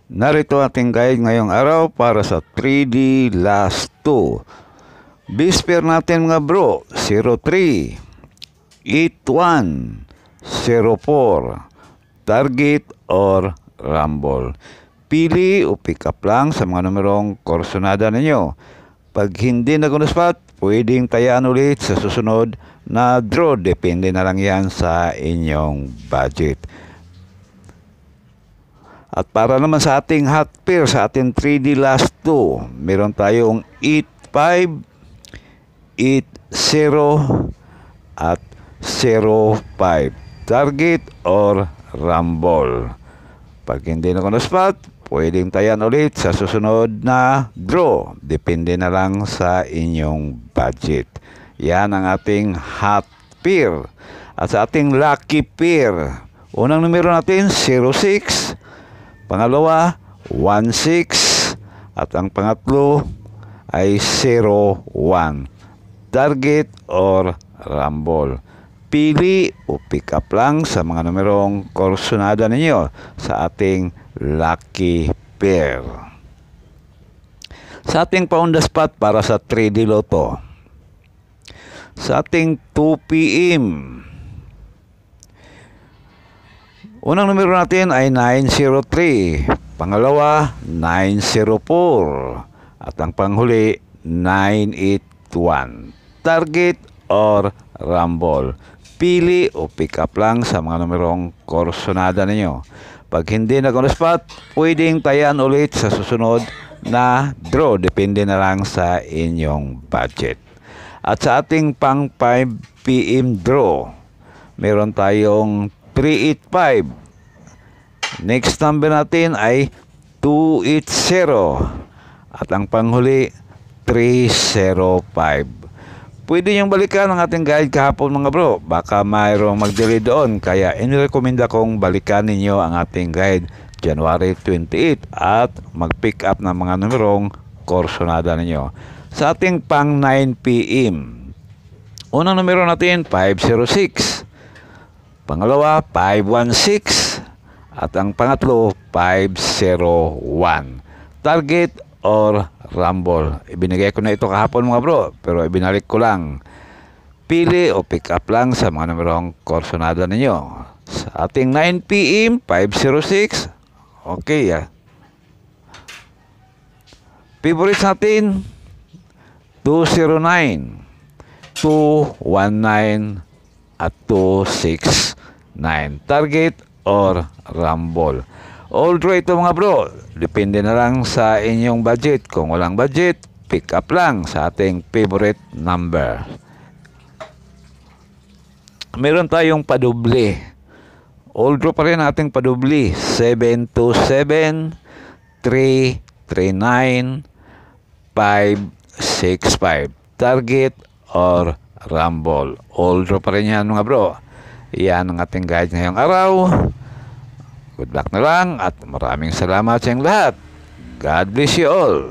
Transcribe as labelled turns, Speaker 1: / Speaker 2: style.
Speaker 1: Narito ating guide ngayong araw para sa 3D last 2. Base pair natin mga bro, 03, 81, 04, target or rumble. Pili o pick up lang sa mga numerong korsonada ninyo. Pag hindi nag-on-spot, pwedeng tayaan ulit sa susunod na draw. Depende na lang yan sa inyong budget. At para naman sa ating hot pair, sa ating 3D last 2, meron tayong 85, 80 at 05. Target or rumble. Pag hindi na spot, pwedeng tayan ulit sa susunod na draw. Depende na lang sa inyong budget. Yan ang ating hot pair. At sa ating lucky pair, unang numero natin 06, pangalawa 16, at ang pangatlo ay 01. Target or rumble. Pili o pick up lang sa mga numerong korsonada ninyo sa ating lucky pair. Sa ating pa on the spot para sa 3D Lotto, sa ating 2 PM, unang numero natin ay 903, pangalawa 904, at ang panghuli 981. Target or rumble. Pili o pick up lang sa mga numerong korsonada ninyo. Pag hindi nag-on-spot, pwedeng tayaan ulit sa susunod na draw. Depende na lang sa inyong budget. At sa ating pang 5 PM draw, meron tayong 385. Next number natin ay 280. At ang panghuli 305. Pwede niyong balikan ang ating guide kahapon mga bro. Baka mayroong mag-delay doon. Kaya inirekomenda kong balikan ninyo ang ating guide January 28 at mag-pick up ng mga numerong korsonada ninyo. Sa ating pang 9 PM, unang numero natin 506, pangalawa 516, at ang pangatlo 501. Target or rumble. Ibinigay ko na ito kahapon mga bro, pero ibinalik ko lang. Pili o pick up lang sa mga numerong korsonada ninyo. Sa ating 9 PM 506, okay favorites natin 209, 219 at 269. Target or rumble. All draw ito mga bro. Depende na lang sa inyong budget. Kung walang budget, pick up lang sa ating favorite number. Meron tayong padoble. All draw pa rin ating padoble. 727, 339, 565. Target or rumble. All draw pa rin yan mga bro. Yan ang ating guide ngayong araw. Good luck na lang at maraming salamat sa inyong lahat. God bless you all.